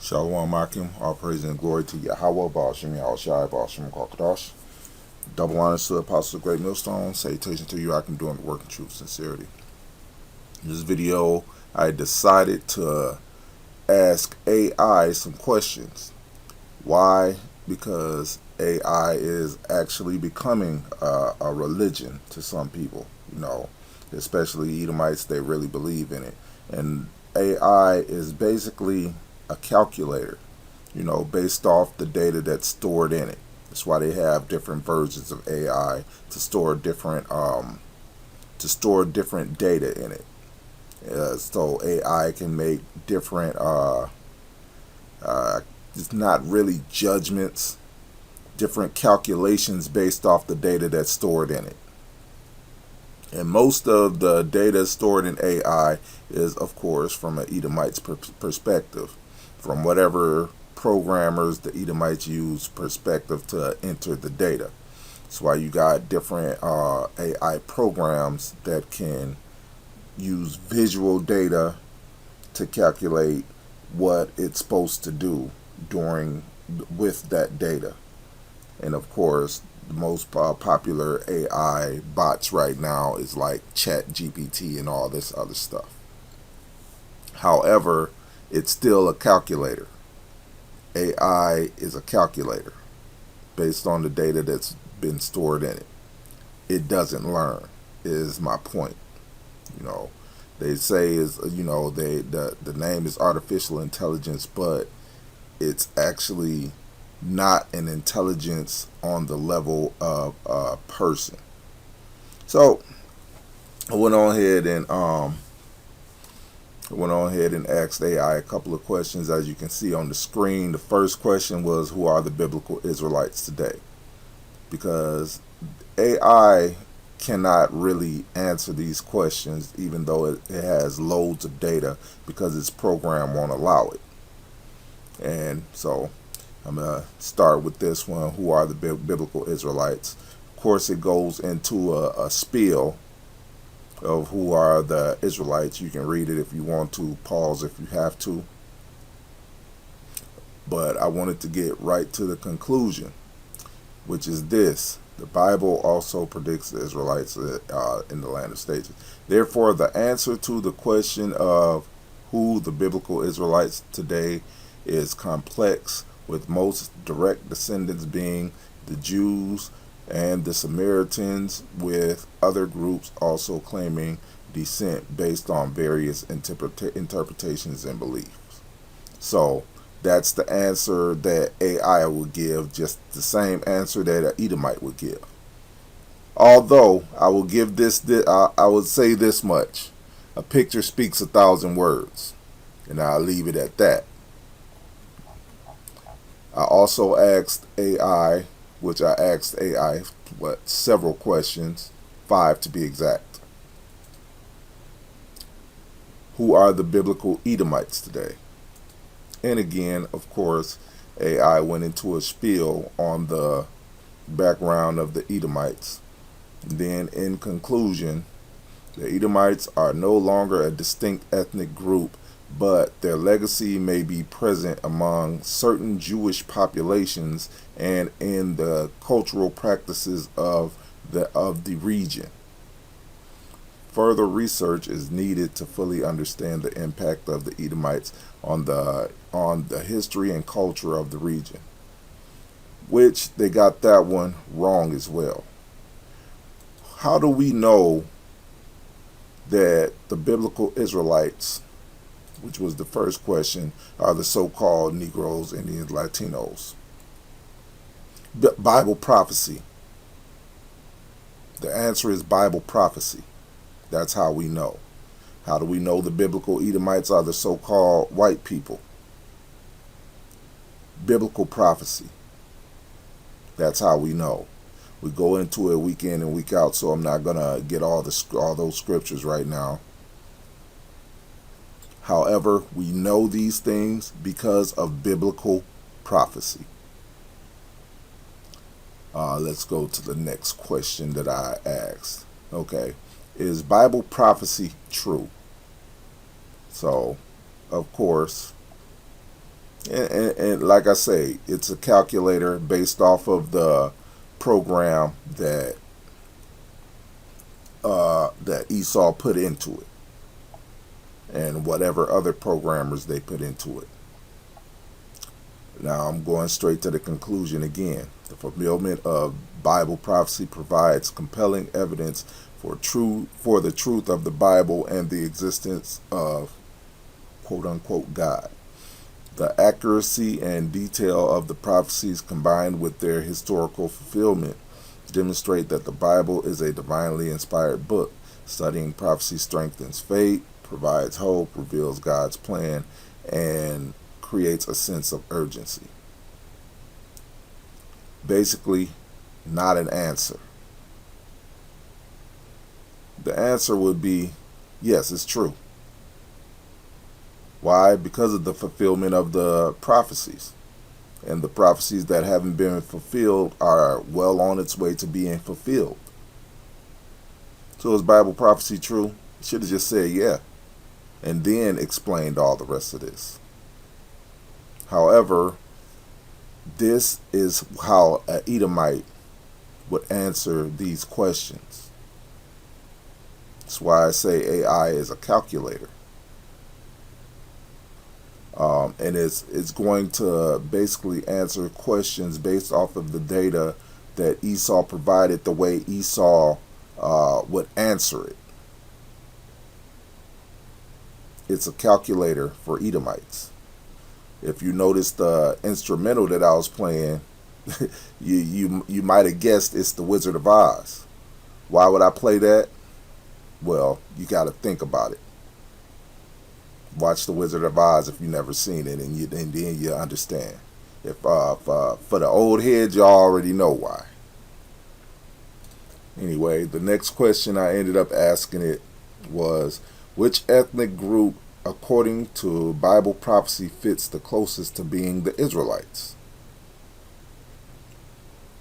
Shalom Akim, all praise and glory to Yahweh, Baal Shem Yahushai, Baal Shem Kwakadash. Double honors to the Apostle of the Great Millstone. Salutation to you, Akim, doing the work in truth, sincerity. In this video, I decided to ask AI some questions. Why? Because AI is actually becoming a religion to some people, especially Edomites. They really believe in it. And AI is basically a calculator, based off the data that's stored in it. That's why they have different versions of AI to store different data in it. So AI can make different it's not really judgments, different calculations based off the data that's stored in it. And most of the data stored in AI is, of course, from an Edomite's perspective, from whatever programmers the Edomites use perspective to enter the data. That's why you got different AI programs that can use visual data to calculate what it's supposed to do with that data. And of course, the most popular AI bots right now is like Chat GPT and all this other stuff. However, it's still a calculator. AI is a calculator based on the data that's been stored in it. It doesn't learn, is my point. They say the name is artificial intelligence, but it's actually not an intelligence on the level of a person. So I went on ahead and asked AI a couple of questions. As you can see on the screen, the first question was, who are the biblical Israelites today? Because AI cannot really answer these questions, even though it has loads of data, because its program won't allow it. And so I'm going to start with this one. Who are the biblical Israelites? Of course, it goes into a spiel of who are the Israelites. You can read it if you want to, pause if you have to. But I wanted to get right to the conclusion, which is this. The Bible also predicts the Israelites in the land of stages. Therefore, the answer to the question of who the biblical Israelites today is complex, with most direct descendants being the Jews and the Samaritans, with other groups also claiming descent based on various interpretations and beliefs. So that's the answer that AI will give, just the same answer that an Edomite would give. Although I will give I would say this much: a picture speaks 1,000 words, and I'll leave it at that. I also asked AI, several questions, 5 to be exact. Who are the biblical Edomites today? And again, of course, AI went into a spiel on the background of the Edomites. Then, in conclusion, the Edomites are no longer a distinct ethnic group, but their legacy may be present among certain Jewish populations and in the cultural practices of the region. Further research is needed to fully understand the impact of the Edomites on the history and culture of the region, which they got that one wrong as well. How do we know that the biblical Israelites, which was the first question, are the so-called Negroes, Indians, Latinos? Bible prophecy. The answer is Bible prophecy. That's how we know. How do we know the biblical Edomites are the so-called white people? Biblical prophecy. That's how we know. We go into it week in and week out, so I'm not going to get all those scriptures right now. However, we know these things because of biblical prophecy. Let's go to the next question that I asked. Okay, is Bible prophecy true? So, of course, And like I say, it's a calculator based off of the program that Esau put into it, and whatever other programmers they put into it. Now I'm going straight to the conclusion again. The fulfillment of Bible prophecy provides compelling evidence for the truth of the Bible and the existence of quote unquote God. The accuracy and detail of the prophecies combined with their historical fulfillment demonstrate that the Bible is a divinely inspired book. Studying prophecy strengthens faith, provides hope, reveals God's plan, and creates a sense of urgency. Basically, not an answer. The answer would be yes, it's true. Why? Because of the fulfillment of the prophecies. And the prophecies that haven't been fulfilled are well on its way to being fulfilled. So is Bible prophecy true? Should have just said yeah, and then explained all the rest of this. However, this is how an Edomite would answer these questions. That's why I say AI is a calculator. And it's going to basically answer questions based off of the data that Esau provided, the way Esau would answer it. It's a calculator for Edomites. If you notice the instrumental that I was playing, you might have guessed it's the Wizard of Oz. Why would I play that? Well, you got to think about it. Watch the Wizard of Oz if you've never seen it, and then you understand. If for the old heads, you already know why. Anyway, the next question I ended up asking it was, which ethnic group, according to Bible prophecy, fits the closest to being the Israelites?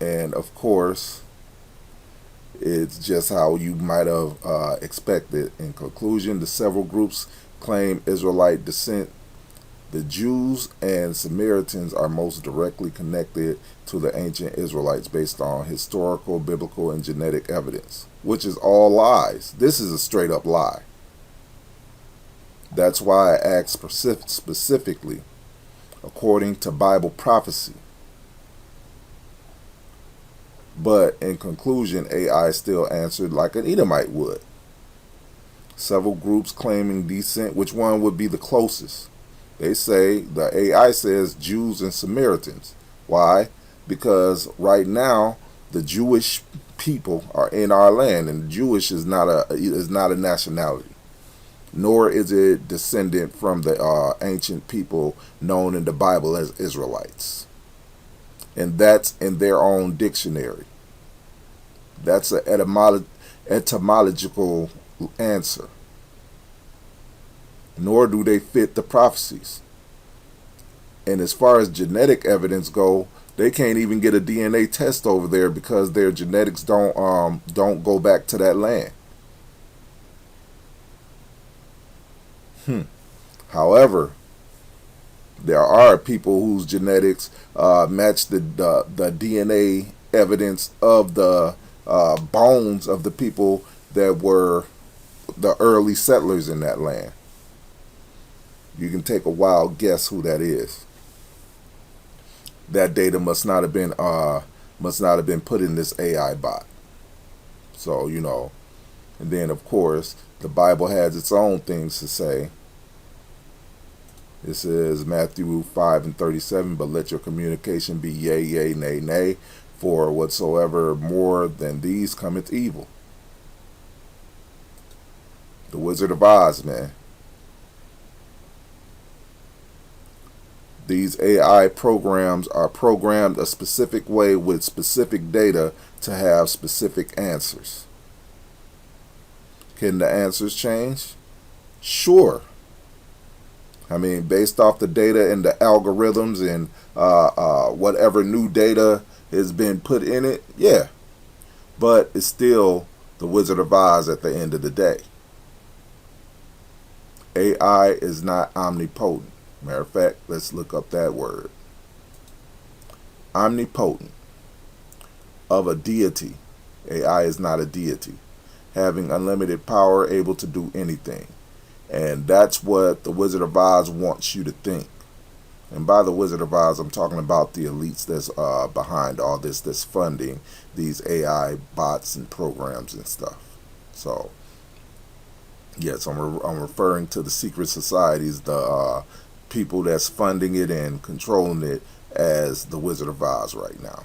And of course, it's just how you might have expected. In conclusion, the several groups claim Israelite descent. The Jews and Samaritans are most directly connected to the ancient Israelites based on historical, biblical, and genetic evidence, which is all lies. This is a straight up lie. That's why I asked specifically, according to Bible prophecy. But in conclusion, AI still answered like an Edomite would. Several groups claiming descent. Which one would be the closest? They say, the AI says Jews and Samaritans. Why? Because right now the Jewish people are in our land, and Jewish is not a nationality, nor is it descendant from the ancient people known in the Bible as Israelites. And that's in their own dictionary. That's an etymological answer. Nor do they fit the prophecies. And as far as genetic evidence go, they can't even get a DNA test over there because their genetics don't go back to that land. However, there are people whose genetics match the DNA evidence of the bones of the people that were the early settlers in that land. You can take a wild guess who that is. That data must not have been put in this AI bot. So, and then of course the Bible has its own things to say. This is Matthew 5:37, but let your communication be yea, yea, nay, nay, for whatsoever more than these cometh evil. The Wizard of Oz, man. These AI programs are programmed a specific way with specific data to have specific answers. Can the answers change? Sure. I mean, based off the data and the algorithms and whatever new data has been put in it, yeah. But it's still the Wizard of Oz at the end of the day. AI is not omnipotent. Matter of fact, let's look up that word. Omnipotent. Of a deity. AI is not a deity. Having unlimited power, able to do anything. And that's what the Wizard of Oz wants you to think. And by the Wizard of Oz, I'm talking about the elites that's behind all this, that's funding these AI bots and programs and stuff. So, yes, I'm referring to the secret societies, the people that's funding it and controlling it as the Wizard of Oz right now.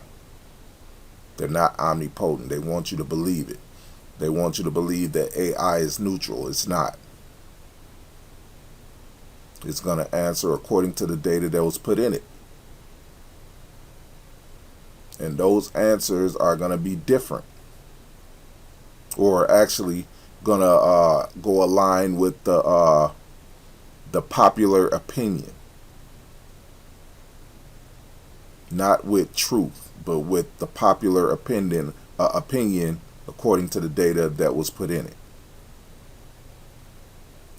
They're not omnipotent. They want you to believe it. They want you to believe that AI is neutral. It's not. It's going to answer according to the data that was put in it. And those answers are going to be different. Or actually going to go align with the popular opinion. Not with truth, but with the popular opinion according to the data that was put in it.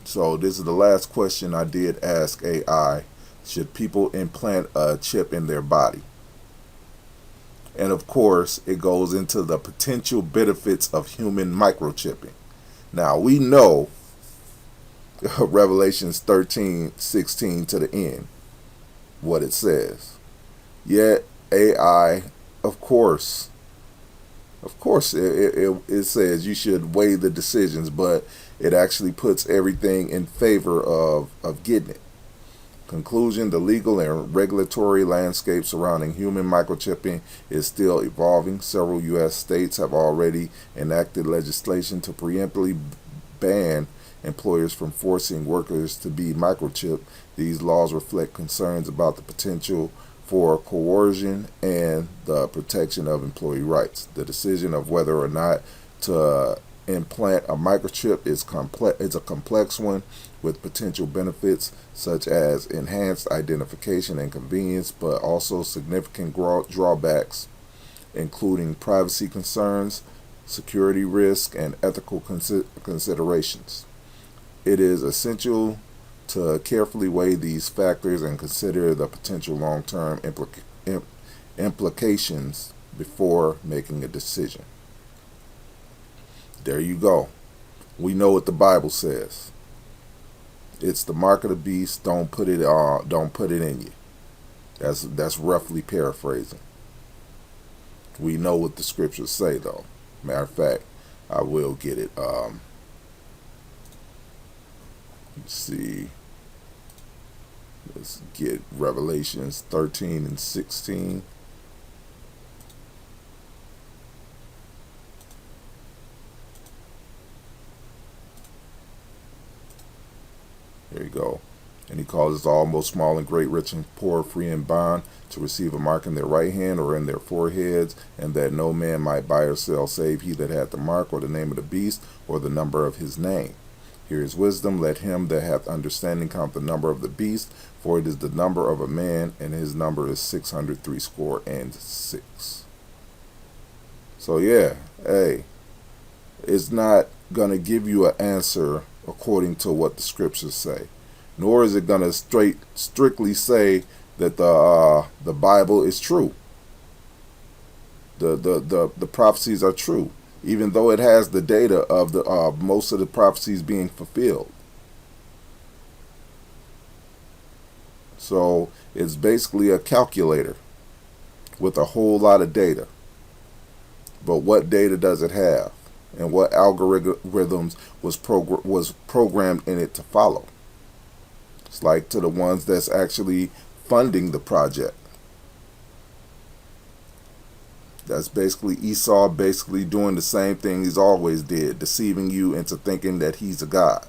So this is the last question I did ask AI. Should people implant a chip in their body? And of course, it goes into the potential benefits of human microchipping. Now, we know Revelations 13:16 to the end, what it says. Yet, AI, of course, it says you should weigh the decisions, but it actually puts everything in favor of getting it. Conclusion, the legal and regulatory landscape surrounding human microchipping is still evolving. Several U.S. states have already enacted legislation to preemptively ban employers from forcing workers to be microchipped. These laws reflect concerns about the potential for coercion and the protection of employee rights. The decision of whether or not to implant a microchip is a complex one with potential benefits such as enhanced identification and convenience, but also significant drawbacks, including privacy concerns, security risk, and ethical considerations. It is essential to carefully weigh these factors and consider the potential long-term implications before making a decision. There you go. We know what the Bible says. It's the mark of the beast. Don't put it in you. That's roughly paraphrasing. We know what the scriptures say, though. Matter of fact, I will get it. Let's see. Let's get Revelations 13 and 16. There you go. And he causes all, most small and great, rich and poor, free and bond, to receive a mark in their right hand or in their foreheads, and that no man might buy or sell save he that hath the mark, or the name of the beast, or the number of his name. Here is wisdom. Let him that hath understanding count the number of the beast, for it is the number of a man, and his number is 666. So yeah, hey, it's not going to give you an answer according to what the scriptures say, nor is it going to strictly say that the Bible is true. The prophecies are true, even though it has the data of the most of the prophecies being fulfilled. So it's basically a calculator with a whole lot of data. But what data does it have? And what algorithms was programmed in it to follow? It's like to the ones that's actually funding the project. That's basically Esau basically doing the same thing he's always did, deceiving you into thinking that he's a god.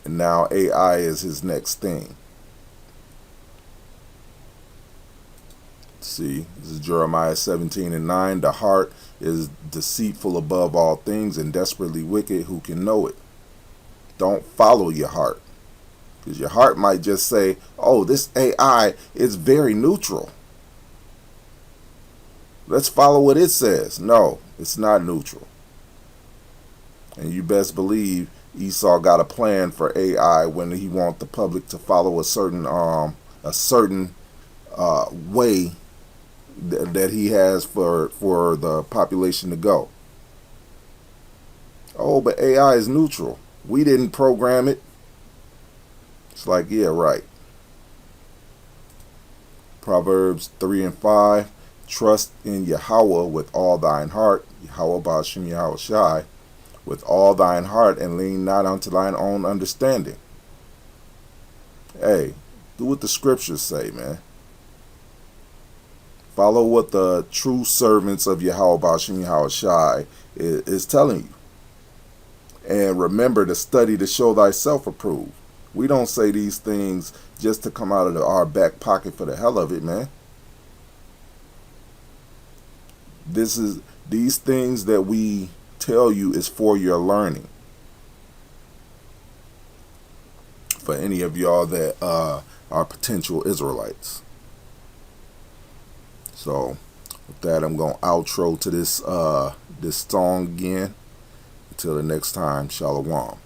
And now AI is his next thing. See, this is Jeremiah 17 and 9. The heart is deceitful above all things and desperately wicked. Who can know it? Don't follow your heart, because your heart might just say, oh, this AI is very neutral. Let's follow what it says. No, it's not neutral. And you best believe Esau got a plan for AI when he wants the public to follow a certain way that he has for the population to go. Oh, but AI is neutral. We didn't program it. It's like, yeah, right. Proverbs 3 and 5. Trust in Yahweh with all thine heart. Yahweh Ba'ashim Yahweh Shai. With all thine heart, and lean not unto thine own understanding. Hey, do what the scriptures say, man. Follow what the true servants of Yahweh Ba'ashim Yahweh Shai is telling you. And remember to study to show thyself approved. We don't say these things just to come out of our back pocket for the hell of it, man. These things that we tell you is for your learning. For any of y'all that are potential Israelites. So with that, I'm gonna outro to this song again. Until the next time, Shalom.